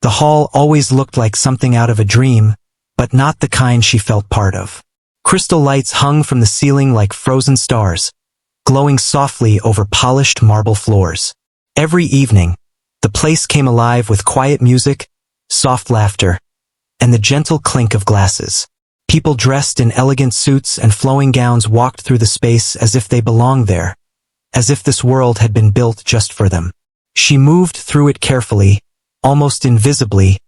The hall always looked like something out of a dream, but not the kind she felt part of. Crystal lights hung from the ceiling like frozen stars, glowing softly over polished marble floors. Every evening, the place came alive with quiet music, soft laughter, and the gentle clink of glasses. People dressed in elegant suits and flowing gowns walked through the space as if they belonged there, as if this world had been built just for them. She moved through it carefully, almost invisibly,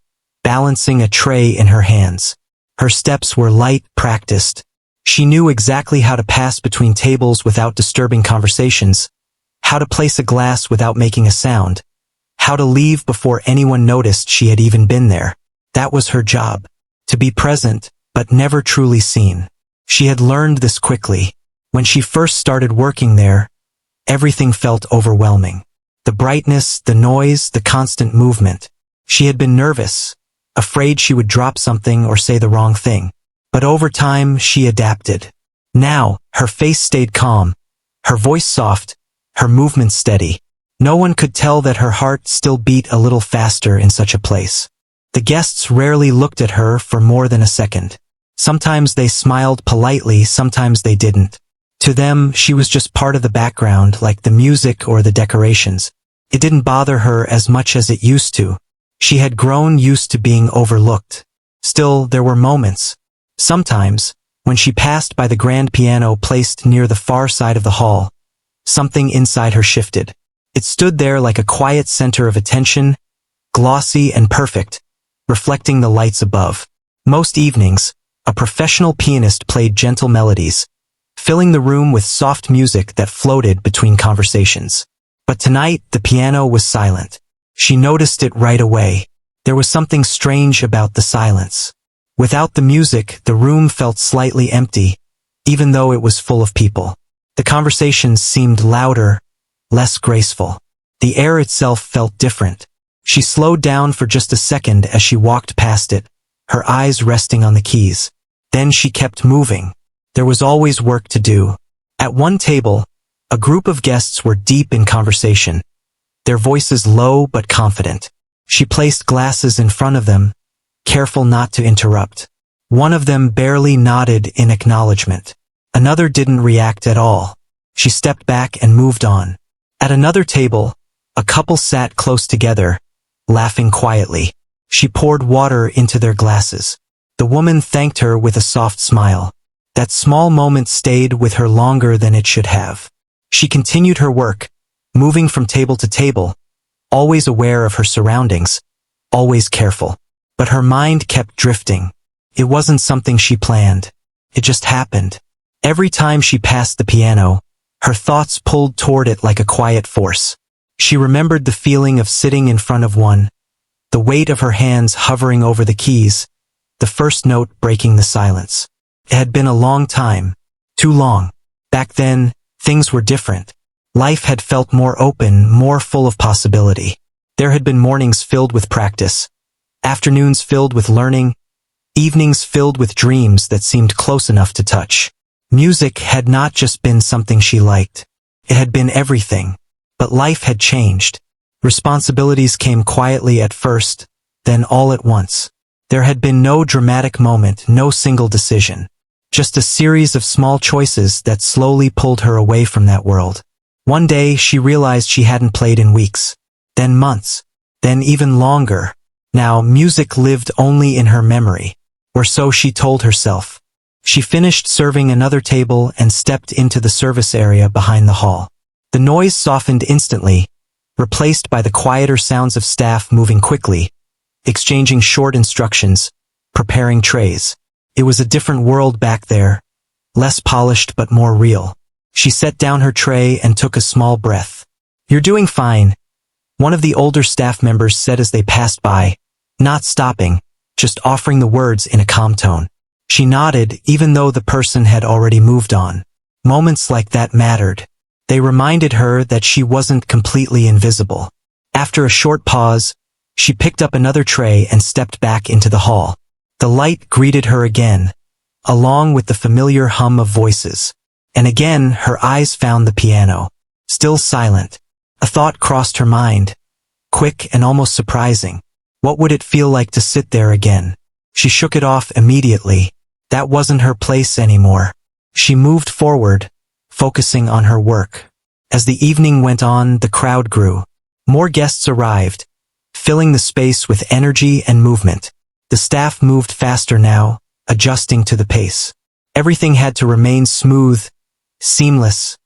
balancing a tray in her hands. Her steps were light, practiced. She knew exactly how to pass between tables without disturbing conversations, how to place a glass without making a sound, how to leave before anyone noticed she had even been there. That was her job, to be present, but never truly seen. She had learned this quickly. When she first started working there, everything felt overwhelming. The brightness, the noise, the constant movement. She had been nervous, afraid she would drop something or say the wrong thing. But over time, she adapted. Now, her face stayed calm, her voice soft, her movements steady. No one could tell that her heart still beat a little faster in such a place. The guests rarely looked at her for more than a second. Sometimes they smiled politely, sometimes they didn't. To them, she was just part of the background, like the music or the decorations. It didn't bother her as much as it used to. She had grown used to being overlooked. Still, there were moments. Sometimes, when she passed by the grand piano placed near the far side of the hall, something inside her shifted. It stood there like a quiet center of attention, glossy and perfect, reflecting the lights above. Most evenings, a professional pianist played gentle melodies, filling the room with soft music that floated between conversations. But tonight, the piano was silent. She noticed it right away. There was something strange about the silence. Without the music, the room felt slightly empty, even though it was full of people. The conversations seemed louder, less graceful. The air itself felt different. She slowed down for just a second as she walked past it, her eyes resting on the keys. Then she kept moving. There was always work to do. At one table, a group of guests were deep in conversation, their voices low but confident. She placed glasses in front of them, careful not to interrupt. One of them barely nodded in acknowledgement. Another didn't react at all. She stepped back and moved on. At another table, a couple sat close together, laughing quietly. She poured water into their glasses. The woman thanked her with a soft smile. That small moment stayed with her longer than it should have. She continued her work, moving from table to table, always aware of her surroundings, always careful. But her mind kept drifting. It wasn't something she planned. It just happened. Every time she passed the piano, her thoughts pulled toward it like a quiet force. She remembered the feeling of sitting in front of one, the weight of her hands hovering over the keys, the first note breaking the silence. It had been a long time, too long. Back then, things were different. Life had felt more open, more full of possibility. There had been mornings filled with practice, afternoons filled with learning, evenings filled with dreams that seemed close enough to touch. Music had not just been something she liked. It had been everything. But life had changed. Responsibilities came quietly at first, then all at once. There had been no dramatic moment, no single decision. Just a series of small choices that slowly pulled her away from that world. One day, she realized she hadn't played in weeks, then months, then even longer. Now, music lived only in her memory, or so she told herself. She finished serving another table and stepped into the service area behind the hall. The noise softened instantly, replaced by the quieter sounds of staff moving quickly, exchanging short instructions, preparing trays. It was a different world back there, less polished but more real. She set down her tray and took a small breath. "You're doing fine," one of the older staff members said as they passed by, not stopping, just offering the words in a calm tone. She nodded, even though the person had already moved on. Moments like that mattered. They reminded her that she wasn't completely invisible. After a short pause, she picked up another tray and stepped back into the hall. The light greeted her again, along with the familiar hum of voices. And again, her eyes found the piano, still silent. A thought crossed her mind, quick and almost surprising. What would it feel like to sit there again? She shook it off immediately. That wasn't her place anymore. She moved forward, focusing on her work. As the evening went on, the crowd grew. More guests arrived, filling the space with energy and movement. The staff moved faster now, adjusting to the pace. Everything had to remain smooth, seamless,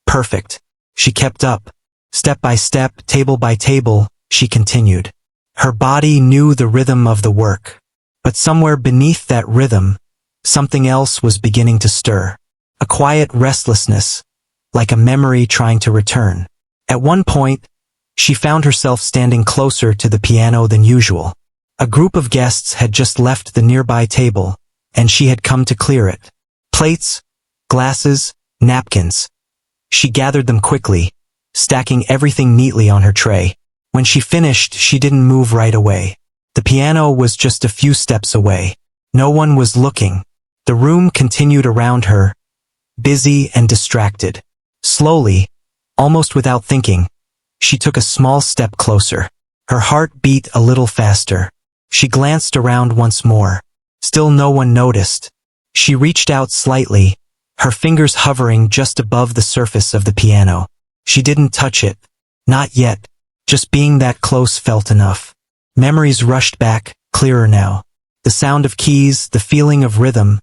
perfect. She kept up. Step by step, table by table, she continued. Her body knew the rhythm of the work. But somewhere beneath that rhythm, something else was beginning to stir. A quiet restlessness, like a memory trying to return. At one point, she found herself standing closer to the piano than usual. A group of guests had just left the nearby table, and she had come to clear it. Plates, glasses, napkins. She gathered them quickly, stacking everything neatly on her tray. When she finished, she didn't move right away. The piano was just a few steps away. No one was looking. The room continued around her, busy and distracted. Slowly, almost without thinking, she took a small step closer. Her heart beat a little faster. She glanced around once more. Still no one noticed. She reached out slightly, her fingers hovering just above the surface of the piano. She didn't touch it. Not yet. Just being that close felt enough. Memories rushed back, clearer now. The sound of keys, the feeling of rhythm,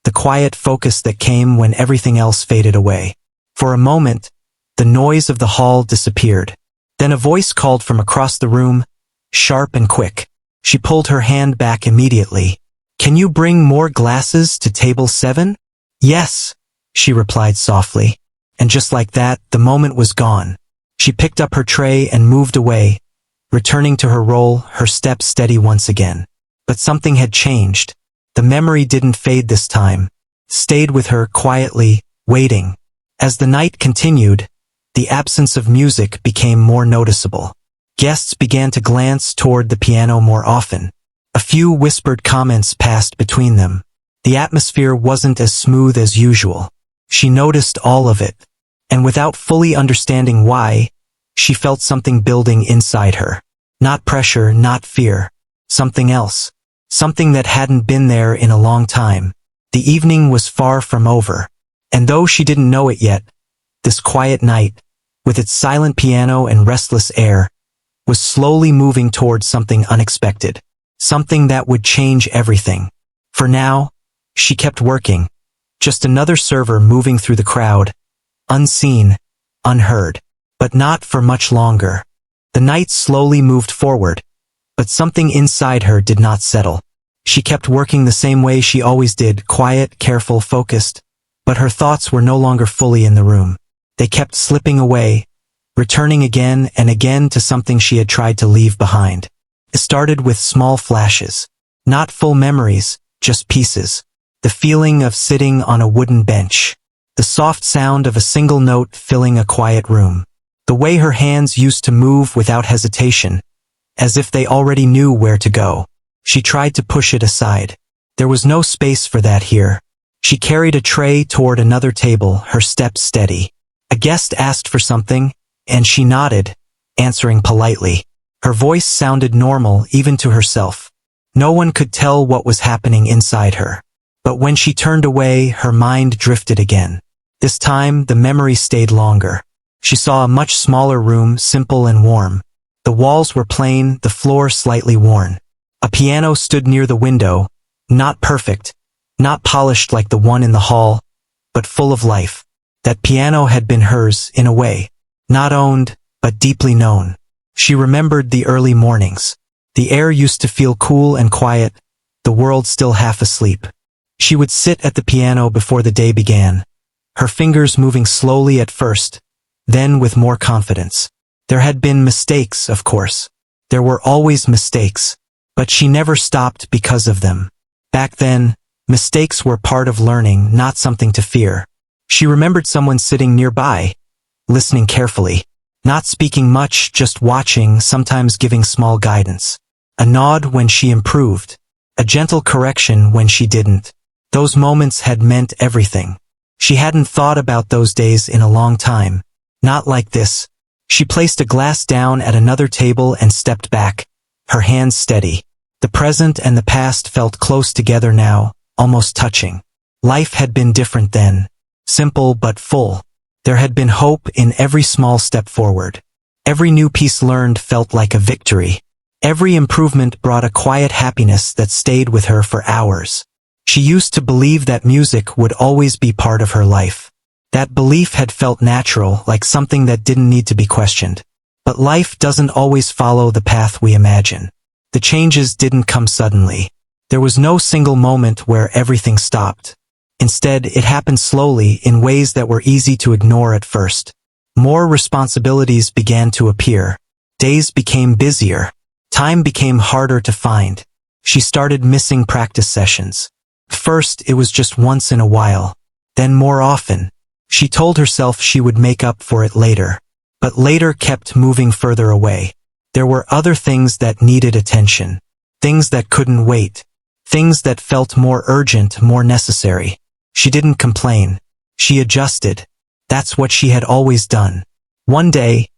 the quiet focus that came when everything else faded away. For a moment, the noise of the hall disappeared. Then a voice called from across the room, sharp and quick. She pulled her hand back immediately. "Can you bring more glasses to table 7? "Yes," she replied softly. And just like that, the moment was gone. She picked up her tray and moved away, returning to her role, her steps steady once again. But something had changed. The memory didn't fade this time. It stayed with her quietly, waiting. As the night continued, the absence of music became more noticeable. Guests began to glance toward the piano more often. A few whispered comments passed between them. The atmosphere wasn't as smooth as usual. She noticed all of it. And without fully understanding why, she felt something building inside her. Not pressure, not fear. Something else. Something that hadn't been there in a long time. The evening was far from over. And though she didn't know it yet, this quiet night, with its silent piano and restless air, was slowly moving towards something unexpected. Something that would change everything. For now, she kept working. Just another server moving through the crowd. Unseen, unheard. But not for much longer. The night slowly moved forward, but something inside her did not settle. She kept working the same way she always did, quiet, careful, focused, but her thoughts were no longer fully in the room. They kept slipping away, returning again and again to something she had tried to leave behind. It started with small flashes, not full memories, just pieces. The feeling of sitting on a wooden bench. The soft sound of a single note filling a quiet room. The way her hands used to move without hesitation, as if they already knew where to go. She tried to push it aside. There was no space for that here. She carried a tray toward another table, her steps steady. A guest asked for something, and she nodded, answering politely. Her voice sounded normal even to herself. No one could tell what was happening inside her. But when she turned away, her mind drifted again. This time, the memory stayed longer. She saw a much smaller room, simple and warm. The walls were plain, the floor slightly worn. A piano stood near the window, not perfect, not polished like the one in the hall, but full of life. That piano had been hers, in a way. Not owned, but deeply known. She remembered the early mornings. The air used to feel cool and quiet, the world still half asleep. She would sit at the piano before the day began, her fingers moving slowly at first, then with more confidence. There had been mistakes, of course. There were always mistakes, but she never stopped because of them. Back then, mistakes were part of learning, not something to fear. She remembered someone sitting nearby, listening carefully, not speaking much, just watching, sometimes giving small guidance. A nod when she improved, a gentle correction when she didn't. Those moments had meant everything. She hadn't thought about those days in a long time. Not like this. She placed a glass down at another table and stepped back, her hands steady. The present and the past felt close together now, almost touching. Life had been different then. Simple but full. There had been hope in every small step forward. Every new piece learned felt like a victory. Every improvement brought a quiet happiness that stayed with her for hours. She used to believe that music would always be part of her life. That belief had felt natural, like something that didn't need to be questioned. But life doesn't always follow the path we imagine. The changes didn't come suddenly. There was no single moment where everything stopped. Instead, it happened slowly in ways that were easy to ignore at first. More responsibilities began to appear. Days became busier. Time became harder to find. She started missing practice sessions. First, it was just once in a while. Then more often. She told herself she would make up for it later. But later kept moving further away. There were other things that needed attention. Things that couldn't wait. Things that felt more urgent, more necessary. She didn't complain. She adjusted. That's what she had always done. One day,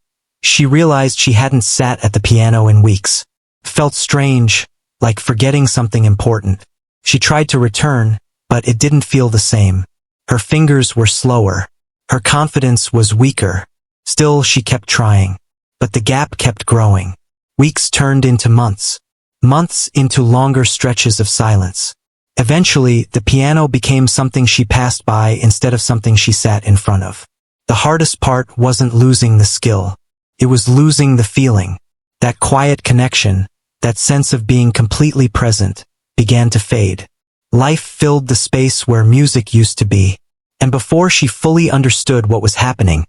she realized she hadn't sat at the piano in weeks. Felt strange, like forgetting something important. She tried to return, but it didn't feel the same. Her fingers were slower. Her confidence was weaker. Still, she kept trying. But the gap kept growing. Weeks turned into months. Months into longer stretches of silence. Eventually, the piano became something she passed by instead of something she sat in front of. The hardest part wasn't losing the skill. It was losing the feeling. That quiet connection, that sense of being completely present, began to fade. Life filled the space where music used to be. And before she fully understood what was happening,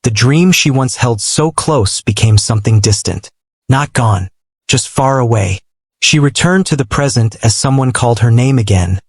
the dream she once held so close became something distant. Not gone, just far away. She returned to the present as someone called her name again,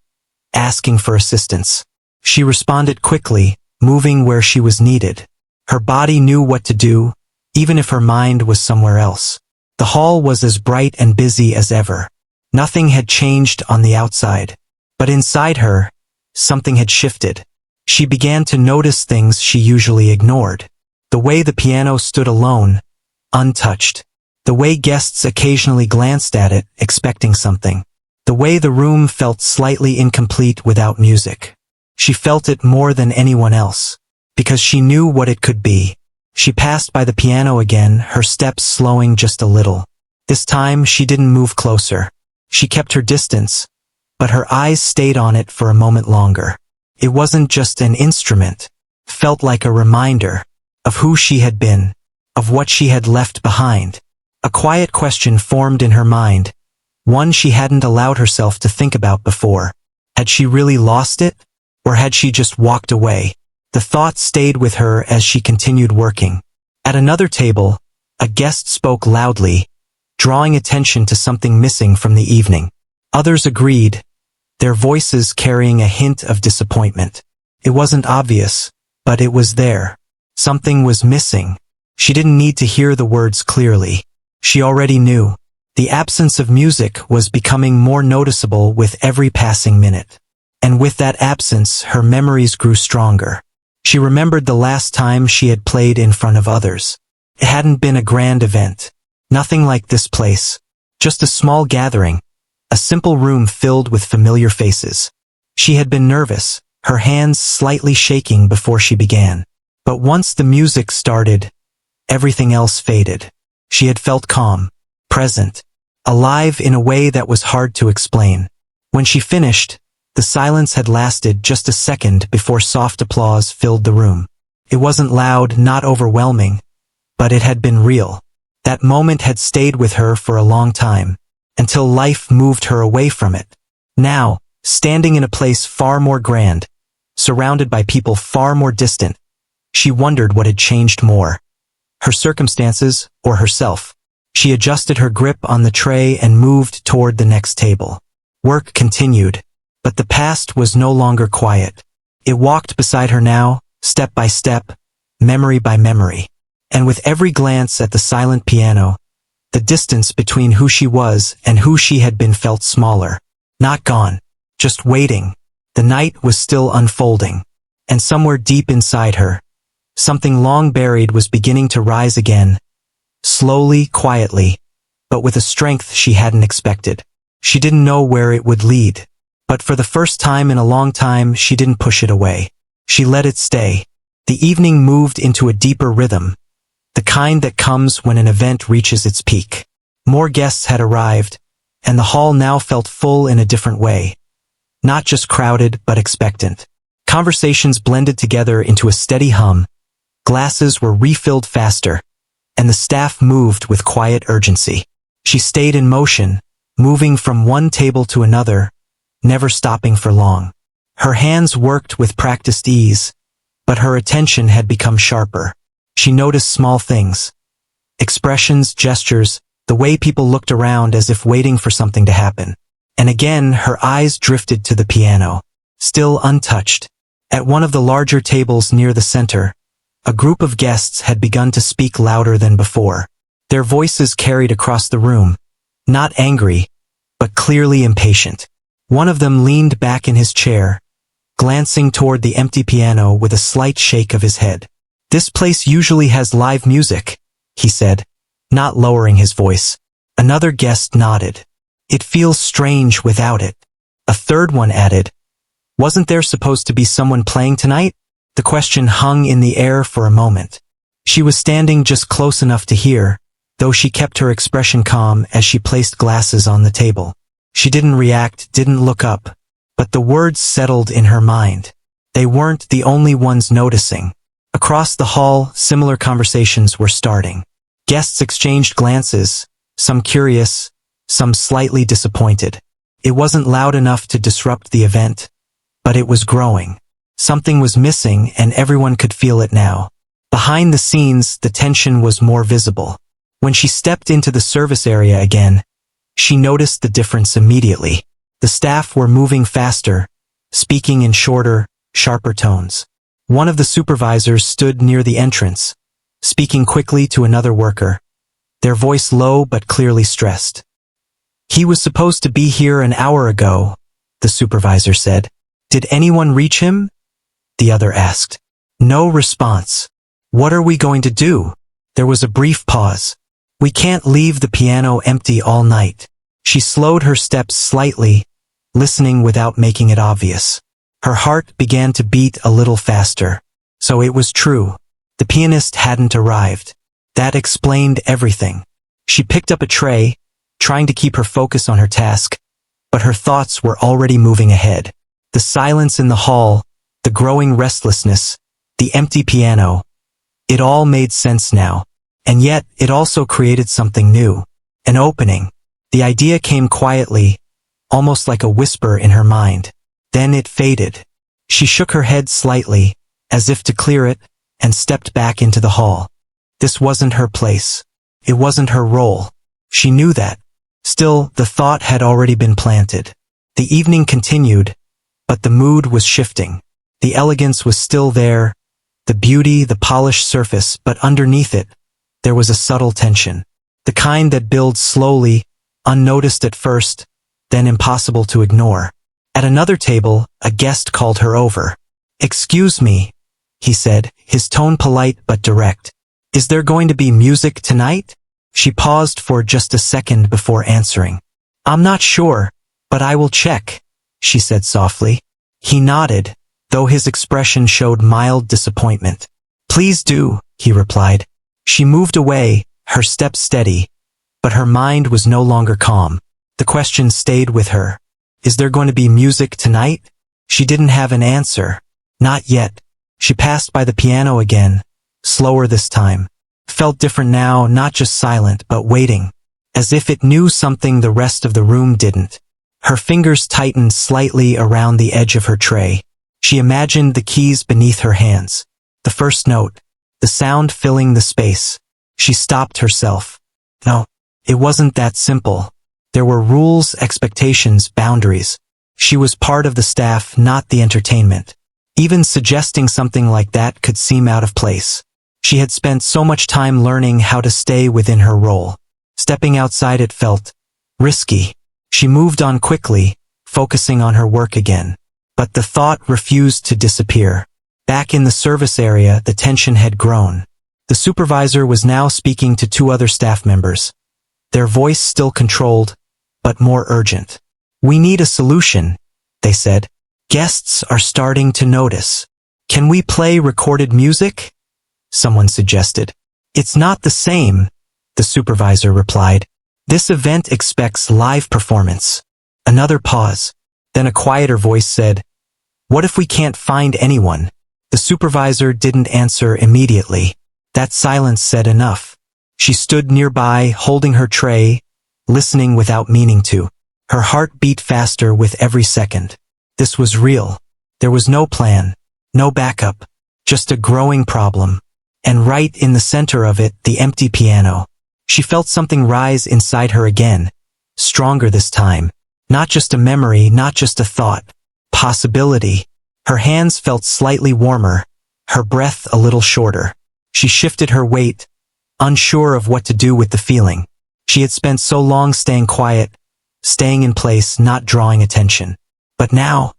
asking for assistance. She responded quickly, moving where she was needed. Her body knew what to do, even if her mind was somewhere else. The hall was as bright and busy as ever. Nothing had changed on the outside. But inside her, something had shifted. She began to notice things she usually ignored. The way the piano stood alone, untouched. The way guests occasionally glanced at it, expecting something. The way the room felt slightly incomplete without music. She felt it more than anyone else, because she knew what it could be. She passed by the piano again, her steps slowing just a little. This time, she didn't move closer. She kept her distance, but her eyes stayed on it for a moment longer. It wasn't just an instrument. It felt like a reminder of who she had been, of what she had left behind. A quiet question formed in her mind, one she hadn't allowed herself to think about before. Had she really lost it? Or had she just walked away? The thought stayed with her as she continued working. At another table, a guest spoke loudly, drawing attention to something missing from the evening. Others agreed, their voices carrying a hint of disappointment. It wasn't obvious, but it was there. Something was missing. She didn't need to hear the words clearly. She already knew. The absence of music was becoming more noticeable with every passing minute. And with that absence, her memories grew stronger. She remembered the last time she had played in front of others. It hadn't been a grand event. Nothing like this place. Just a small gathering. A simple room filled with familiar faces. She had been nervous, her hands slightly shaking before she began. But once the music started, everything else faded. She had felt calm, present, alive in a way that was hard to explain. When she finished, the silence had lasted just a second before soft applause filled the room. It wasn't loud, not overwhelming, but it had been real. That moment had stayed with her for a long time, until life moved her away from it. Now, standing in a place far more grand, surrounded by people far more distant, she wondered what had changed more. Her circumstances or herself. She adjusted her grip on the tray and moved toward the next table. Work continued, but the past was no longer quiet. It walked beside her now, step by step, memory by memory. And with every glance at the silent piano, the distance between who she was and who she had been felt smaller. Not gone, just waiting. The night was still unfolding, and somewhere deep inside her, something long buried was beginning to rise again, slowly, quietly, but with a strength she hadn't expected. She didn't know where it would lead. But for the first time in a long time, she didn't push it away. She let it stay. The evening moved into a deeper rhythm, the kind that comes when an event reaches its peak. More guests had arrived, and the hall now felt full in a different way. Not just crowded, but expectant. Conversations blended together into a steady hum, glasses were refilled faster, and the staff moved with quiet urgency. She stayed in motion, moving from one table to another, never stopping for long. Her hands worked with practiced ease, but her attention had become sharper. She noticed small things. Expressions, gestures, the way people looked around as if waiting for something to happen. And again, her eyes drifted to the piano, still untouched. At one of the larger tables near the center, a group of guests had begun to speak louder than before. Their voices carried across the room, not angry, but clearly impatient. One of them leaned back in his chair, glancing toward the empty piano with a slight shake of his head. "This place usually has live music," he said, not lowering his voice. Another guest nodded. "It feels strange without it." A third one added, "Wasn't there supposed to be someone playing tonight?" The question hung in the air for a moment. She was standing just close enough to hear, though she kept her expression calm as she placed glasses on the table. She didn't react, didn't look up, but the words settled in her mind. They weren't the only ones noticing. Across the hall, similar conversations were starting. Guests exchanged glances, some curious, some slightly disappointed. It wasn't loud enough to disrupt the event, but it was growing. Something was missing and everyone could feel it now. Behind the scenes, the tension was more visible. When she stepped into the service area again, she noticed the difference immediately. The staff were moving faster, speaking in shorter, sharper tones. One of the supervisors stood near the entrance, speaking quickly to another worker, their voice low but clearly stressed. "He was supposed to be here an hour ago," the supervisor said. "Did anyone reach him?" the other asked. No response. "What are we going to do?" There was a brief pause. "We can't leave the piano empty all night." She slowed her steps slightly, listening without making it obvious. Her heart began to beat a little faster. So it was true. The pianist hadn't arrived. That explained everything. She picked up a tray, trying to keep her focus on her task, but her thoughts were already moving ahead. The silence in the hall, the growing restlessness, the empty piano. It all made sense now. And yet, it also created something new. An opening. The idea came quietly, almost like a whisper in her mind. Then it faded. She shook her head slightly, as if to clear it, and stepped back into the hall. This wasn't her place. It wasn't her role. She knew that. Still, the thought had already been planted. The evening continued, but the mood was shifting. The elegance was still there, the beauty, the polished surface, but underneath it, there was a subtle tension. The kind that builds slowly, unnoticed at first, then impossible to ignore. At another table, a guest called her over. "Excuse me," he said, his tone polite but direct. "Is there going to be music tonight?" She paused for just a second before answering. "I'm not sure, but I will check," she said softly. He nodded, though his expression showed mild disappointment. "Please do," he replied. She moved away, her steps steady, but her mind was no longer calm. The question stayed with her. Is there going to be music tonight? She didn't have an answer. Not yet. She passed by the piano again, slower this time. Felt different now, not just silent, but waiting, as if it knew something the rest of the room didn't. Her fingers tightened slightly around the edge of her tray. She imagined the keys beneath her hands. The first note, the sound filling the space. She stopped herself. No, it wasn't that simple. There were rules, expectations, boundaries. She was part of the staff, not the entertainment. Even suggesting something like that could seem out of place. She had spent so much time learning how to stay within her role. Stepping outside it felt risky. She moved on quickly, focusing on her work again. But the thought refused to disappear. Back in the service area, the tension had grown. The supervisor was now speaking to two other staff members. their voice still controlled, but more urgent. "We need a solution," they said. "Guests are starting to notice. Can we play recorded music?" someone suggested. "It's not the same," the supervisor replied. "This event expects live performance." Another pause. Then a quieter voice said, "What if we can't find anyone?" The supervisor didn't answer immediately. That silence said enough. She stood nearby, holding her tray, listening without meaning to. Her heart beat faster with every second. This was real. There was no plan, no backup, just a growing problem. And right in the center of it, the empty piano. She felt something rise inside her again, stronger this time. Not just a memory, not just a thought. Possibility. Her hands felt slightly warmer, her breath a little shorter. She shifted her weight, unsure of what to do with the feeling. She had spent so long staying quiet, staying in place, not drawing attention. But now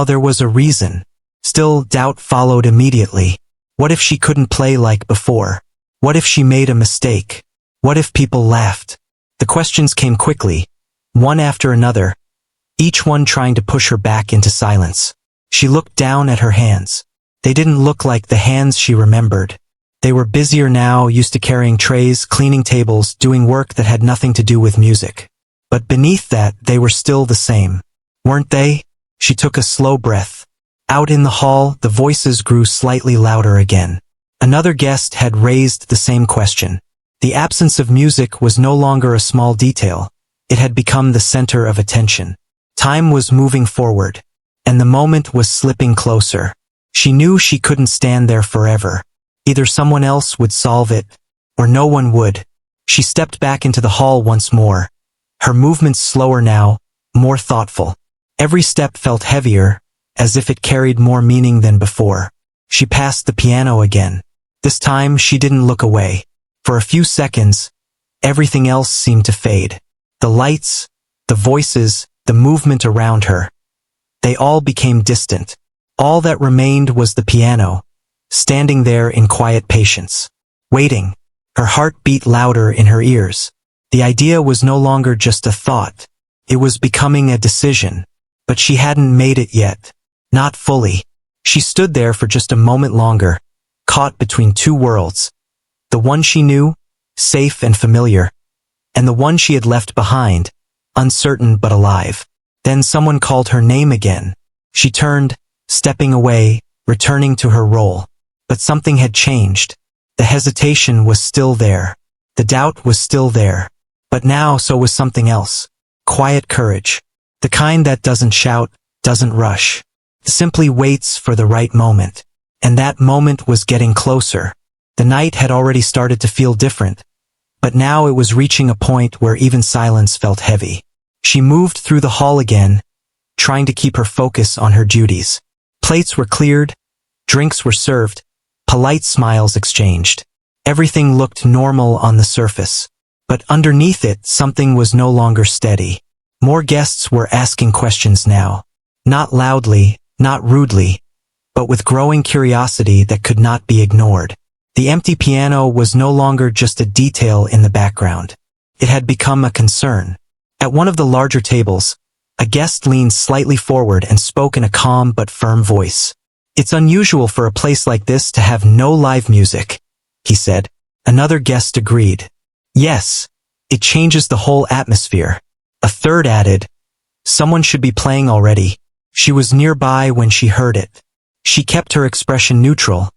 there was a reason. Still, doubt followed immediately. What if she couldn't play like before? What if she made a mistake? What if people laughed? The questions came quickly, one after another, each one trying to push her back into silence. She looked down at her hands. They didn't look like the hands she remembered. They were busier now, used to carrying trays, cleaning tables, doing work that had nothing to do with music. But beneath that, they were still the same. Weren't they? She took a slow breath. Out in the hall, the voices grew slightly louder again. Another guest had raised the same question. The absence of music was no longer a small detail. It had become the center of attention. Time was moving forward, and the moment was slipping closer. She knew she couldn't stand there forever. Either someone else would solve it, or no one would. She stepped back into the hall once more. Her movements slower now, more thoughtful. Every step felt heavier, as if it carried more meaning than before. She passed the piano again. This time she didn't look away. For a few seconds, everything else seemed to fade. The lights, the voices, the movement around her. They all became distant. All that remained was the piano, standing there in quiet patience. Waiting. Her heart beat louder in her ears. The idea was no longer just a thought. It was becoming a decision. But she hadn't made it yet. Not fully. She stood there for just a moment longer, caught between two worlds. The one she knew, safe and familiar, and the one she had left behind, uncertain but alive. Then someone called her name again. She turned, stepping away, returning to her role. But something had changed. The hesitation was still there. The doubt was still there. But now so was something else. Quiet courage. The kind that doesn't shout, doesn't rush. Simply waits for the right moment. And that moment was getting closer. The night had already started to feel different. But now it was reaching a point where even silence felt heavy. She moved through the hall again, trying to keep her focus on her duties. Plates were cleared, drinks were served, polite smiles exchanged. Everything looked normal on the surface. But underneath it, something was no longer steady. More guests were asking questions now. Not loudly, not rudely, but with growing curiosity that could not be ignored. The empty piano was no longer just a detail in the background. It had become a concern. At one of the larger tables, a guest leaned slightly forward and spoke in a calm but firm voice. "It's unusual for a place like this to have no live music," he said. Another guest agreed. "Yes, it changes the whole atmosphere." A third added, "Someone should be playing already." She was nearby when she heard it. She kept her expression neutral,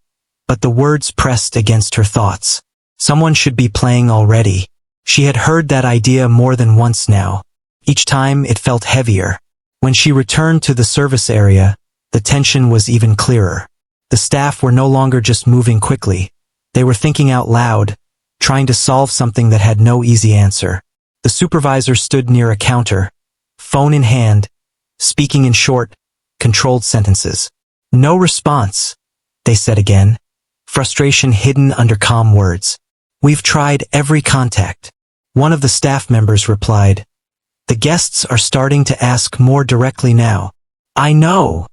but the words pressed against her thoughts. Someone should be playing already. She had heard that idea more than once now. Each time it felt heavier. When she returned to the service area, the tension was even clearer. The staff were no longer just moving quickly. They were thinking out loud, trying to solve something that had no easy answer. The supervisor stood near a counter, phone in hand, speaking in short, controlled sentences. "No response," they said again, frustration hidden under calm words. "We've tried every contact." One of the staff members replied, "The guests are starting to ask more directly now." "I know,"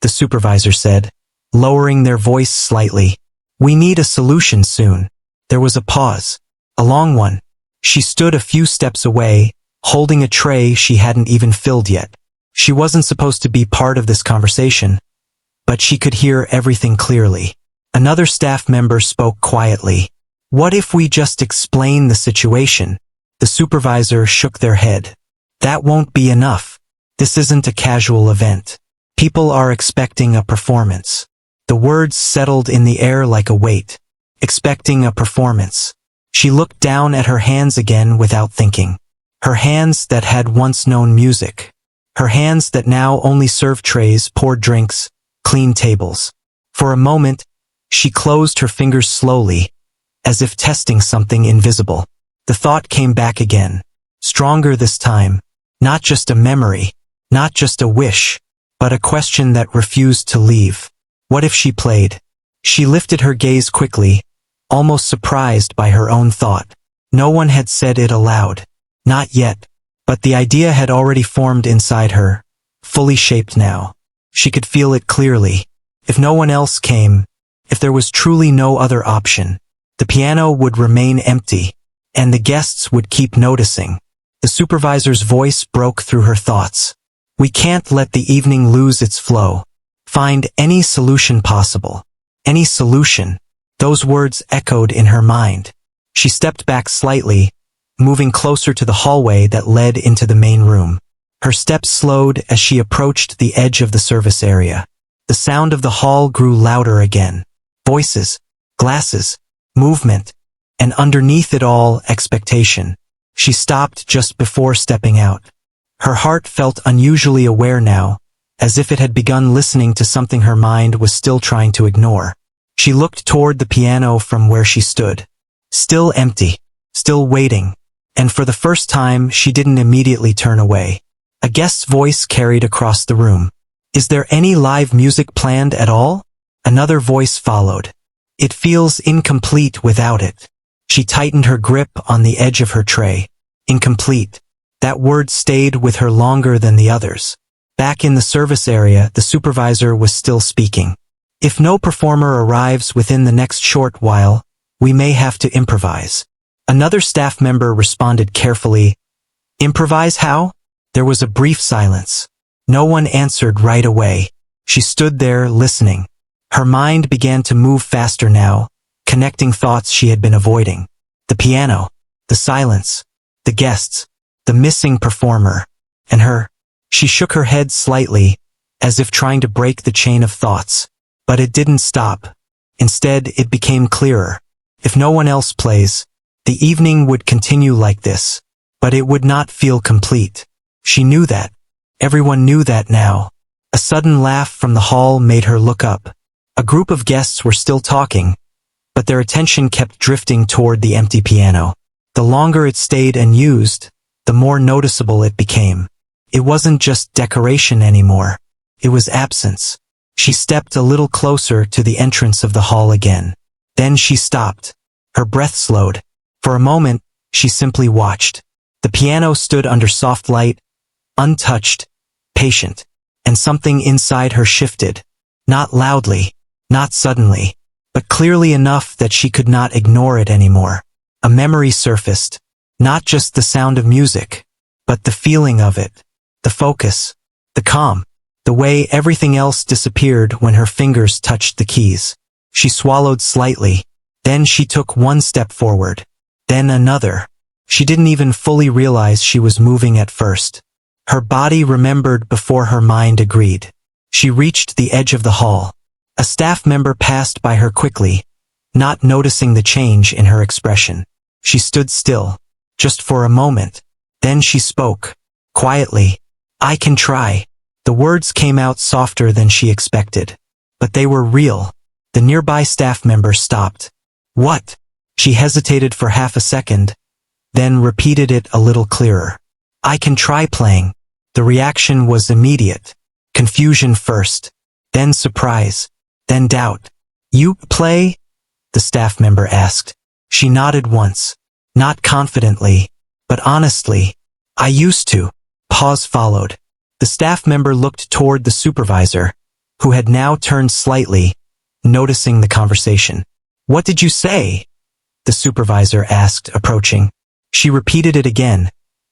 the supervisor said, lowering their voice slightly. "We need a solution soon." There was a pause, a long one. She stood a few steps away, holding a tray she hadn't even filled yet. She wasn't supposed to be part of this conversation, but she could hear everything clearly. Another staff member spoke quietly. "What if we just explain the situation?" The supervisor shook their head. "That won't be enough. This isn't a casual event. People are expecting a performance." The words settled in the air like a weight. Expecting a performance. She looked down at her hands again without thinking. Her hands that had once known music. Her hands that now only served trays, poured drinks, cleaned tables. For a moment, she closed her fingers slowly, as if testing something invisible. The thought came back again. Stronger this time. Not just a memory, not just a wish, but a question that refused to leave. What if she played? She lifted her gaze quickly, almost surprised by her own thought. No one had said it aloud. Not yet. But the idea had already formed inside her, fully shaped now. She could feel it clearly. If no one else came, if there was truly no other option, the piano would remain empty, and the guests would keep noticing. The supervisor's voice broke through her thoughts. "We can't let the evening lose its flow. Find any solution possible. Any solution." Those words echoed in her mind. She stepped back slightly, moving closer to the hallway that led into the main room. Her steps slowed as she approached the edge of the service area. The sound of the hall grew louder again. Voices, glasses, movement, and underneath it all, expectation. She stopped just before stepping out. Her heart felt unusually aware now, as if it had begun listening to something her mind was still trying to ignore. She looked toward the piano from where she stood. Still empty, still waiting, and for the first time she didn't immediately turn away. A guest's voice carried across the room. "Is there any live music planned at all?" Another voice followed. "It feels incomplete without it." She tightened her grip on the edge of her tray. Incomplete. That word stayed with her longer than the others. Back in the service area, the supervisor was still speaking. "If no performer arrives within the next short while, we may have to improvise." Another staff member responded carefully. "Improvise how?" There was a brief silence. No one answered right away. She stood there listening. Her mind began to move faster now, connecting thoughts she had been avoiding. The piano, the silence, the guests, the missing performer, and her. She shook her head slightly, as if trying to break the chain of thoughts. But it didn't stop. Instead, it became clearer. If no one else plays, the evening would continue like this. But it would not feel complete. She knew that. Everyone knew that now. A sudden laugh from the hall made her look up. A group of guests were still talking, but their attention kept drifting toward the empty piano. The longer it stayed unused, the more noticeable it became. It wasn't just decoration anymore. It was absence. She stepped a little closer to the entrance of the hall again. Then she stopped. Her breath slowed. For a moment, she simply watched. The piano stood under soft light, untouched, patient, and something inside her shifted. Not loudly, not suddenly, but clearly enough that she could not ignore it anymore. A memory surfaced. Not just the sound of music, but the feeling of it. The focus. The calm. The way everything else disappeared when her fingers touched the keys. She swallowed slightly. Then she took one step forward. Then another. She didn't even fully realize she was moving at first. Her body remembered before her mind agreed. She reached the edge of the hall. A staff member passed by her quickly, not noticing the change in her expression. She stood still, just for a moment. Then she spoke, quietly. "I can try." The words came out softer than she expected. But they were real. The nearby staff member stopped. "What?" She hesitated for half a second, then repeated it a little clearer. "I can try playing." The reaction was immediate. Confusion first, then surprise, then doubt. "You play?" the staff member asked. She nodded once, not confidently, but honestly. "I used to." Pause followed. The staff member looked toward the supervisor, who had now turned slightly, noticing the conversation. "What did you say?" the supervisor asked, approaching. She repeated it again,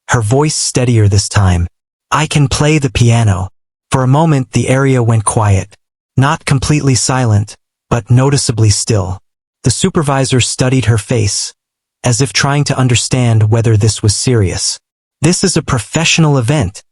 her voice steadier this time. "I can play the piano." For a moment the area went quiet. Not completely silent, but noticeably still. The supervisor studied her face, as if trying to understand whether this was serious. "This is a professional event,"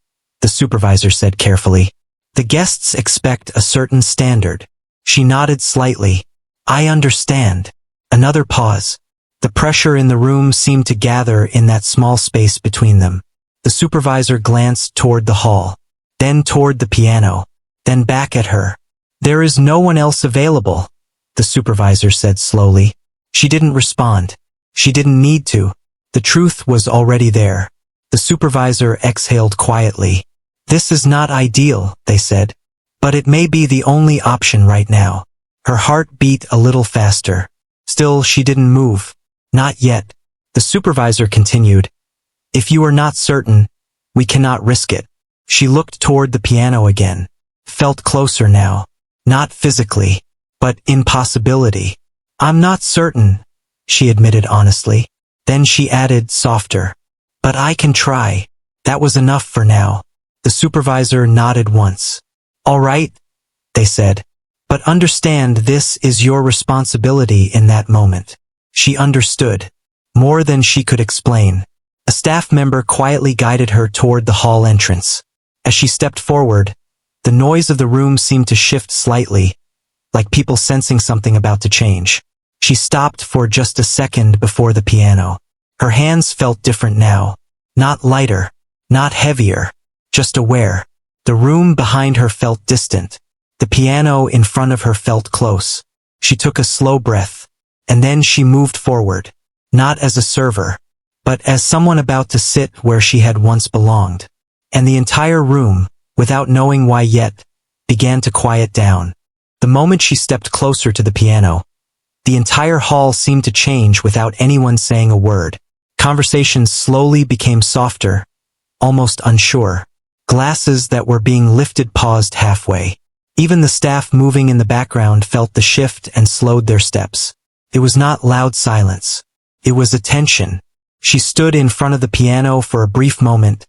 the supervisor said carefully. "The guests expect a certain standard." She nodded slightly. "I understand." Another pause. The pressure in the room seemed to gather in that small space between them. The supervisor glanced toward the hall, then toward the piano, then back at her. "There is no one else available," the supervisor said slowly. She didn't respond. She didn't need to. The truth was already there. The supervisor exhaled quietly. "This is not ideal," they said. "But it may be the only option right now." Her heart beat a little faster. Still, she didn't move. "Not yet." The supervisor continued. "If you are not certain, we cannot risk it." She looked toward the piano again. Felt closer now. Not physically, but in possibility. "I'm not certain," she admitted honestly. Then she added, softer, "But I can try." That was enough for now. The supervisor nodded once. "All right," they said. "But understand this is your responsibility in that moment." She understood. More than she could explain. A staff member quietly guided her toward the hall entrance. As she stepped forward, the noise of the room seemed to shift slightly, like people sensing something about to change. She stopped for just a second before the piano. Her hands felt different now. Not lighter, not heavier, just aware. The room behind her felt distant. The piano in front of her felt close. She took a slow breath, and then she moved forward, not as a server, but as someone about to sit where she had once belonged. And the entire room, without knowing why yet, began to quiet down. The moment she stepped closer to the piano, the entire hall seemed to change without anyone saying a word. Conversations slowly became softer, almost unsure. Glasses that were being lifted paused halfway. Even the staff moving in the background felt the shift and slowed their steps. It was not loud silence. It was attention. She stood in front of the piano for a brief moment,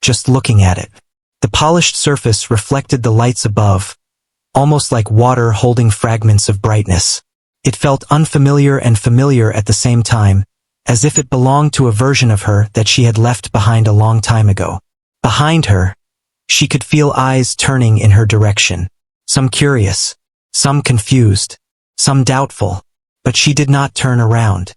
just looking at it. The polished surface reflected the lights above, almost like water holding fragments of brightness. It felt unfamiliar and familiar at the same time, as if it belonged to a version of her that she had left behind a long time ago. Behind her, she could feel eyes turning in her direction. Some curious, some confused, some doubtful, but she did not turn around.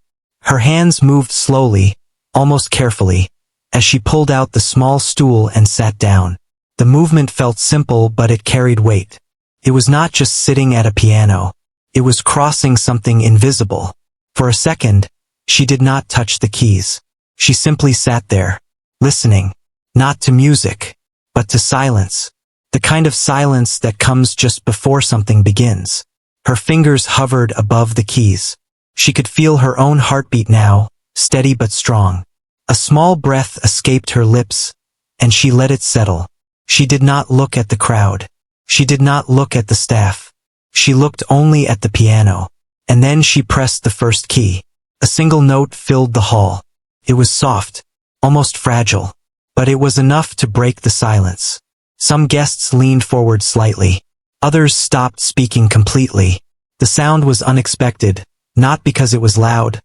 Her hands moved slowly, almost carefully, as she pulled out the small stool and sat down. The movement felt simple, but it carried weight. It was not just sitting at a piano. It was crossing something invisible. For a second, she did not touch the keys. She simply sat there, listening, not to music, but to silence. The kind of silence that comes just before something begins. Her fingers hovered above the keys. She could feel her own heartbeat now, steady but strong. A small breath escaped her lips, and she let it settle. She did not look at the crowd. She did not look at the staff. She looked only at the piano. And then she pressed the first key. A single note filled the hall. It was soft, almost fragile, but it was enough to break the silence. Some guests leaned forward slightly. Others stopped speaking completely. The sound was unexpected, not because it was loud,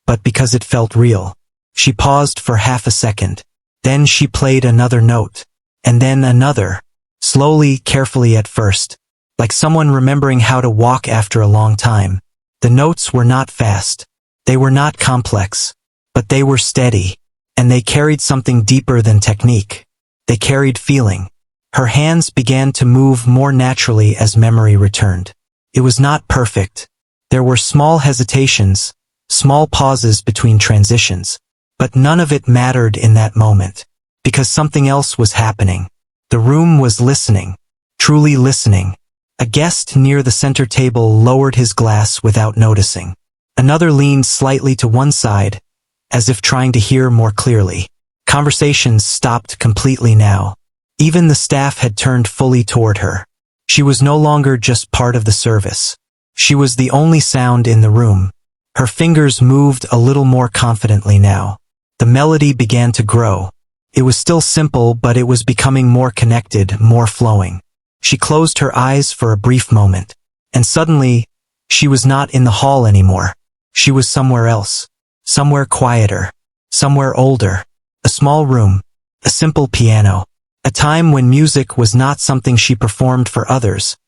but because it felt real. She paused for half a second. Then she played another note. And then another. Slowly, carefully at first. Like someone remembering how to walk after a long time. The notes were not fast. They were not complex. But they were steady. And they carried something deeper than technique. They carried feeling. Her hands began to move more naturally as memory returned. It was not perfect. There were small hesitations, small pauses between transitions. But none of it mattered in that moment. Because something else was happening. The room was listening. Truly listening. A guest near the center table lowered his glass without noticing. Another leaned slightly to one side, as if trying to hear more clearly. Conversations stopped completely now. Even the staff had turned fully toward her. She was no longer just part of the service. She was the only sound in the room. Her fingers moved a little more confidently now. The melody began to grow. It was still simple, but it was becoming more connected, more flowing. She closed her eyes for a brief moment. And suddenly, she was not in the hall anymore. She was somewhere else. Somewhere quieter. Somewhere older. A small room. A simple piano. A time when music was not something she performed for others,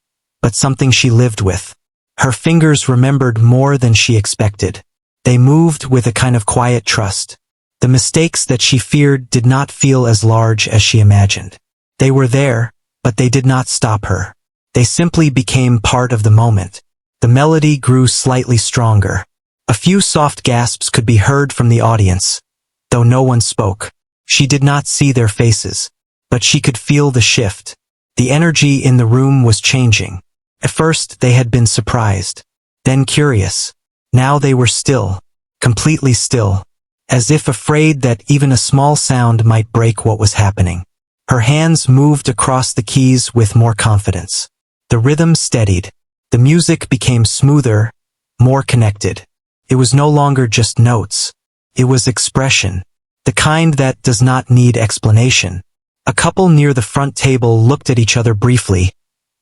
but something she lived with. Her fingers remembered more than she expected. They moved with a kind of quiet trust. The mistakes that she feared did not feel as large as she imagined. They were there, but they did not stop her. They simply became part of the moment. The melody grew slightly stronger. A few soft gasps could be heard from the audience, though no one spoke. She did not see their faces, but she could feel the shift. The energy in the room was changing. At first, they had been surprised, then curious. Now they were still, completely still, as if afraid that even a small sound might break what was happening. Her hands moved across the keys with more confidence. The rhythm steadied. The music became smoother, more connected. It was no longer just notes. It was expression, the kind that does not need explanation. A couple near the front table looked at each other briefly,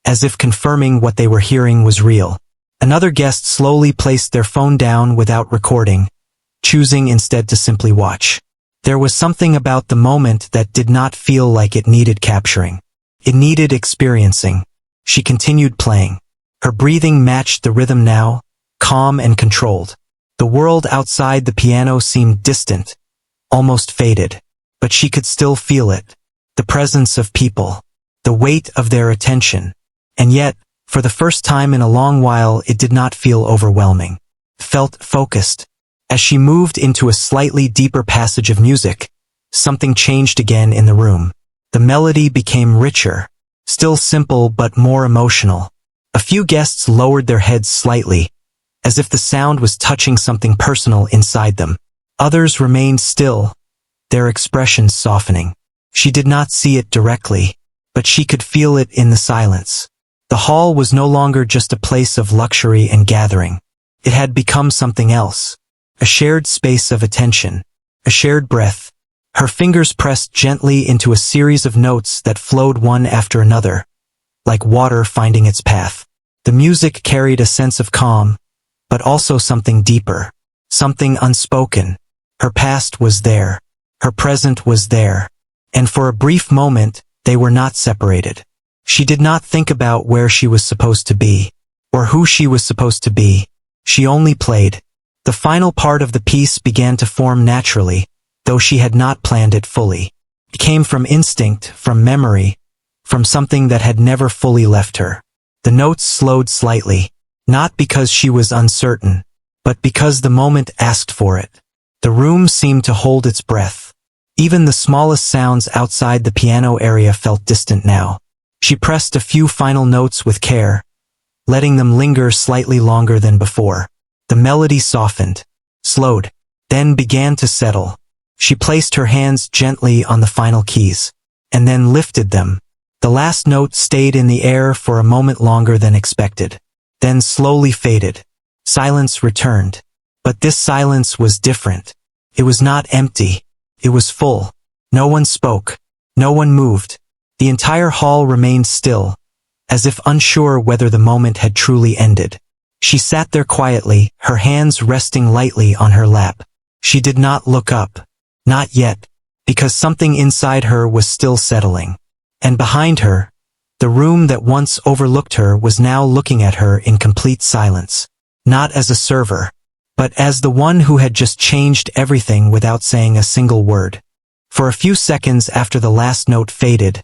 as if confirming what they were hearing was real. Another guest slowly placed their phone down without recording, choosing instead to simply watch. There was something about the moment that did not feel like it needed capturing. It needed experiencing. She continued playing. Her breathing matched the rhythm now, calm and controlled. The world outside the piano seemed distant, almost faded, but she could still feel it. The presence of people, the weight of their attention. And yet, for the first time in a long while, it did not feel overwhelming. It felt focused. As she moved into a slightly deeper passage of music, something changed again in the room. The melody became richer, still simple but more emotional. A few guests lowered their heads slightly, as if the sound was touching something personal inside them. Others remained still, their expressions softening. She did not see it directly, but she could feel it in the silence. The hall was no longer just a place of luxury and gathering. It had become something else. A shared space of attention. A shared breath. Her fingers pressed gently into a series of notes that flowed one after another, like water finding its path. The music carried a sense of calm, but also something deeper. Something unspoken. Her past was there. Her present was there. And for a brief moment, they were not separated. She did not think about where she was supposed to be, or who she was supposed to be. She only played. The final part of the piece began to form naturally, though she had not planned it fully. It came from instinct, from memory, from something that had never fully left her. The notes slowed slightly, not because she was uncertain, but because the moment asked for it. The room seemed to hold its breath. Even the smallest sounds outside the piano area felt distant now. She pressed a few final notes with care, letting them linger slightly longer than before. The melody softened, slowed, then began to settle. She placed her hands gently on the final keys, and then lifted them. The last note stayed in the air for a moment longer than expected, then slowly faded. Silence returned. But this silence was different. It was not empty. It was full. No one spoke. No one moved. The entire hall remained still, as if unsure whether the moment had truly ended. She sat there quietly, her hands resting lightly on her lap. She did not look up. Not yet, because something inside her was still settling. And behind her, the room that once overlooked her was now looking at her in complete silence. Not as a server, but as the one who had just changed everything without saying a single word. For a few seconds after the last note faded,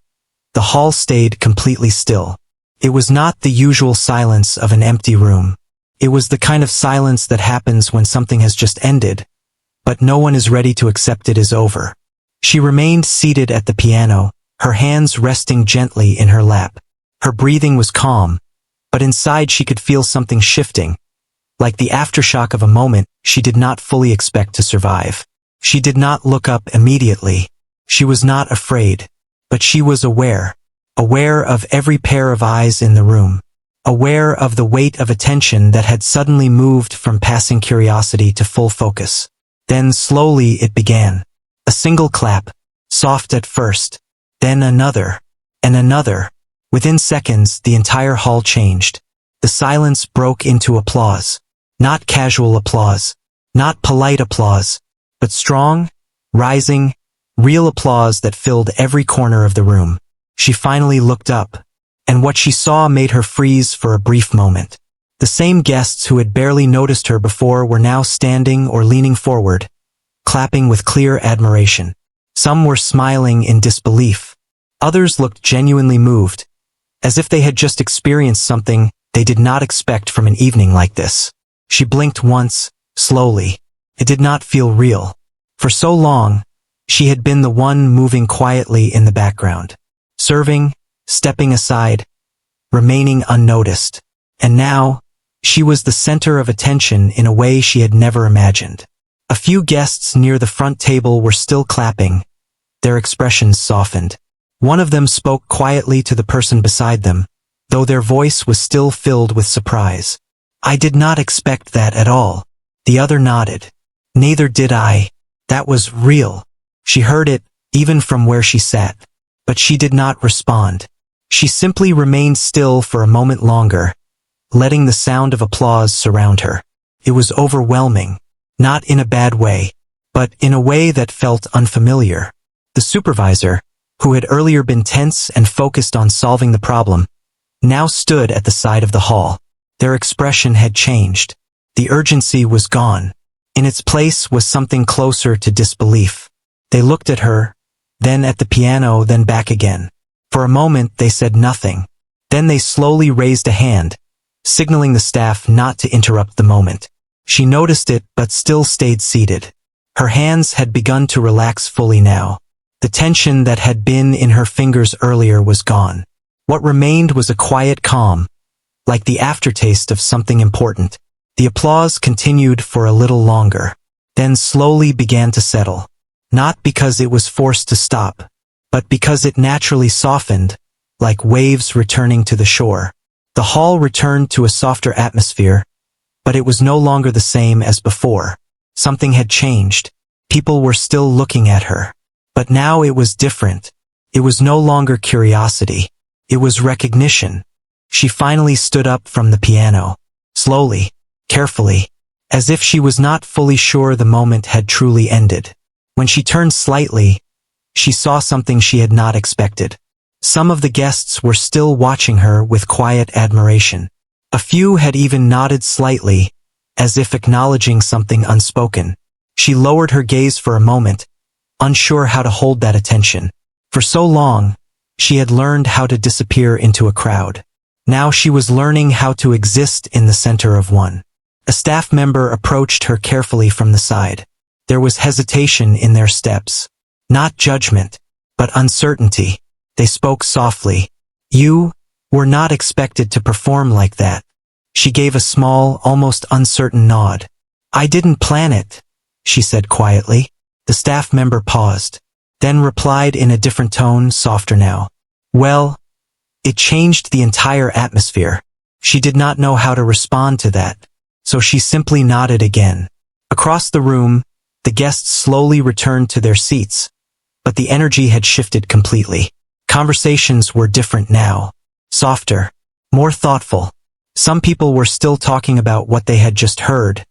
the hall stayed completely still. It was not the usual silence of an empty room. It was the kind of silence that happens when something has just ended, but no one is ready to accept it is over. She remained seated at the piano, her hands resting gently in her lap. Her breathing was calm, but inside she could feel something shifting, like the aftershock of a moment she did not fully expect to survive. She did not look up immediately. She was not afraid, but she was aware of every pair of eyes in the room, aware of the weight of attention that had suddenly moved from passing curiosity to full focus. Then slowly it began. A single clap, soft at first, then another, and another. Within seconds, the entire hall changed. The silence broke into applause. Not casual applause, not polite applause, but strong, rising, real applause that filled every corner of the room. She finally looked up, and what she saw made her freeze for a brief moment. The same guests who had barely noticed her before were now standing or leaning forward, clapping with clear admiration. Some were smiling in disbelief. Others looked genuinely moved, as if they had just experienced something they did not expect from an evening like this. She blinked once, slowly. It did not feel real. For so long, she had been the one moving quietly in the background, serving, stepping aside, remaining unnoticed. And now, she was the center of attention in a way she had never imagined. A few guests near the front table were still clapping. Their expressions softened. One of them spoke quietly to the person beside them, though their voice was still filled with surprise. "I did not expect that at all." The other nodded. "Neither did I. That was real." She heard it, even from where she sat. But she did not respond. She simply remained still for a moment longer, letting the sound of applause surround her. It was overwhelming, not in a bad way, but in a way that felt unfamiliar. The supervisor, who had earlier been tense and focused on solving the problem, now stood at the side of the hall. Their expression had changed. The urgency was gone. In its place was something closer to disbelief. They looked at her, then at the piano, then back again. For a moment they said nothing. Then they slowly raised a hand, signaling the staff not to interrupt the moment. She noticed it but still stayed seated. Her hands had begun to relax fully now. The tension that had been in her fingers earlier was gone. What remained was a quiet calm, like the aftertaste of something important. The applause continued for a little longer, then slowly began to settle. Not because it was forced to stop, but because it naturally softened, like waves returning to the shore. The hall returned to a softer atmosphere, but it was no longer the same as before. Something had changed. People were still looking at her. But now it was different. It was no longer curiosity. It was recognition. She finally stood up from the piano, slowly, carefully, as if she was not fully sure the moment had truly ended. When she turned slightly, she saw something she had not expected. Some of the guests were still watching her with quiet admiration. A few had even nodded slightly, as if acknowledging something unspoken. She lowered her gaze for a moment, unsure how to hold that attention. For so long, she had learned how to disappear into a crowd. Now she was learning how to exist in the center of one. A staff member approached her carefully from the side. There was hesitation in their steps. Not judgment, but uncertainty. They spoke softly. "You were not expected to perform like that." She gave a small, almost uncertain nod. "I didn't plan it," she said quietly. The staff member paused, then replied in a different tone, softer now. "Well, it changed the entire atmosphere." She did not know how to respond to that, so she simply nodded again. Across the room, the guests slowly returned to their seats, but the energy had shifted completely. Conversations were different now, softer, more thoughtful. Some people were still talking about what they had just heard,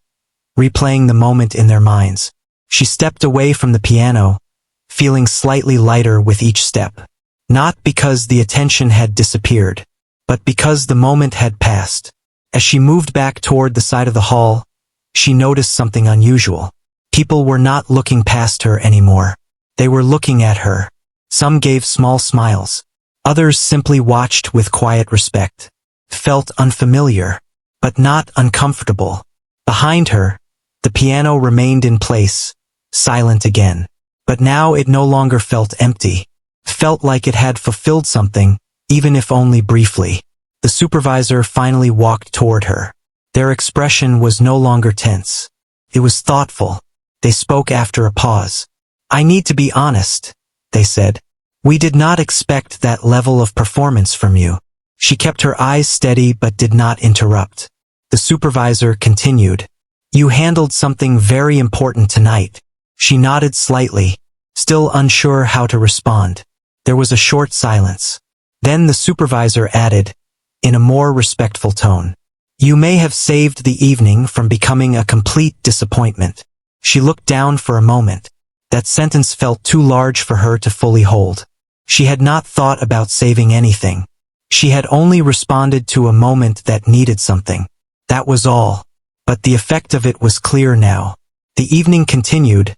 replaying the moment in their minds. She stepped away from the piano, feeling slightly lighter with each step. Not because the attention had disappeared, but because the moment had passed. As she moved back toward the side of the hall, she noticed something unusual. People were not looking past her anymore. They were looking at her. Some gave small smiles. Others simply watched with quiet respect. Felt unfamiliar, but not uncomfortable. Behind her, the piano remained in place, silent again. But now it no longer felt empty. Felt like it had fulfilled something, even if only briefly. The supervisor finally walked toward her. Their expression was no longer tense. It was thoughtful. They spoke after a pause. "I need to be honest," they said. "We did not expect that level of performance from you." She kept her eyes steady but did not interrupt. The supervisor continued. "You handled something very important tonight." She nodded slightly, still unsure how to respond. There was a short silence. Then the supervisor added, in a more respectful tone, "You may have saved the evening from becoming a complete disappointment." She looked down for a moment. That sentence felt too large for her to fully hold. She had not thought about saving anything. She had only responded to a moment that needed something. That was all. But the effect of it was clear now. The evening continued,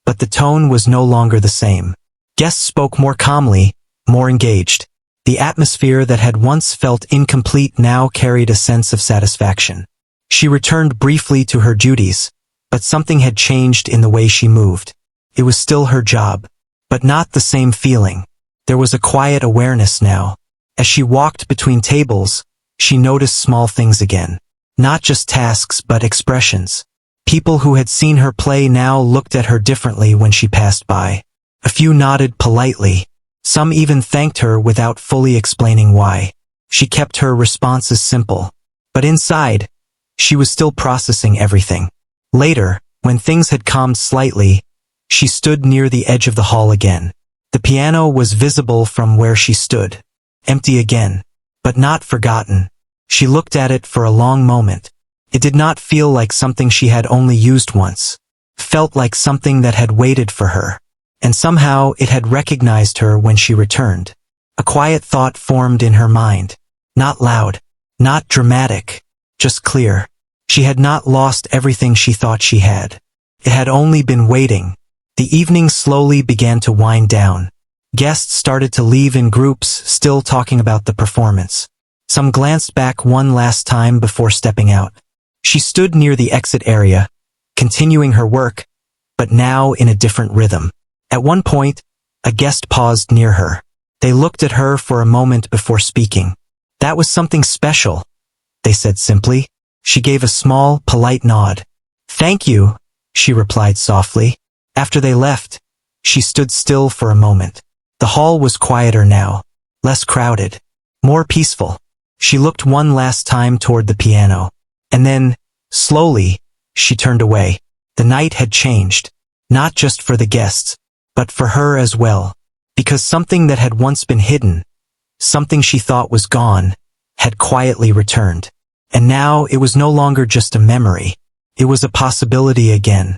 but the tone was no longer the same. Guests spoke more calmly, more engaged. The atmosphere that had once felt incomplete now carried a sense of satisfaction. She returned briefly to her duties, but something had changed in the way she moved. It was still her job, but not the same feeling. There was a quiet awareness now. As she walked between tables, she noticed small things again. Not just tasks but expressions. People who had seen her play now looked at her differently when she passed by. A few nodded politely. Some even thanked her without fully explaining why. She kept her responses simple. But inside, she was still processing everything. Later, when things had calmed slightly, she stood near the edge of the hall again. The piano was visible from where she stood. Empty again, but not forgotten. She looked at it for a long moment. It did not feel like something she had only used once. Felt like something that had waited for her. And somehow it had recognized her when she returned. A quiet thought formed in her mind. Not loud, not dramatic, just clear. She had not lost everything she thought she had. It had only been waiting. The evening slowly began to wind down. Guests started to leave in groups, still talking about the performance. Some glanced back one last time before stepping out. She stood near the exit area, continuing her work, but now in a different rhythm. At one point, a guest paused near her. They looked at her for a moment before speaking. "That was something special," they said simply. She gave a small, polite nod. "Thank you," she replied softly. After they left, she stood still for a moment. The hall was quieter now, less crowded, more peaceful. She looked one last time toward the piano. And then, slowly, she turned away. The night had changed, not just for the guests, but for her as well. Because something that had once been hidden, something she thought was gone, had quietly returned. And now it was no longer just a memory. It was a possibility again.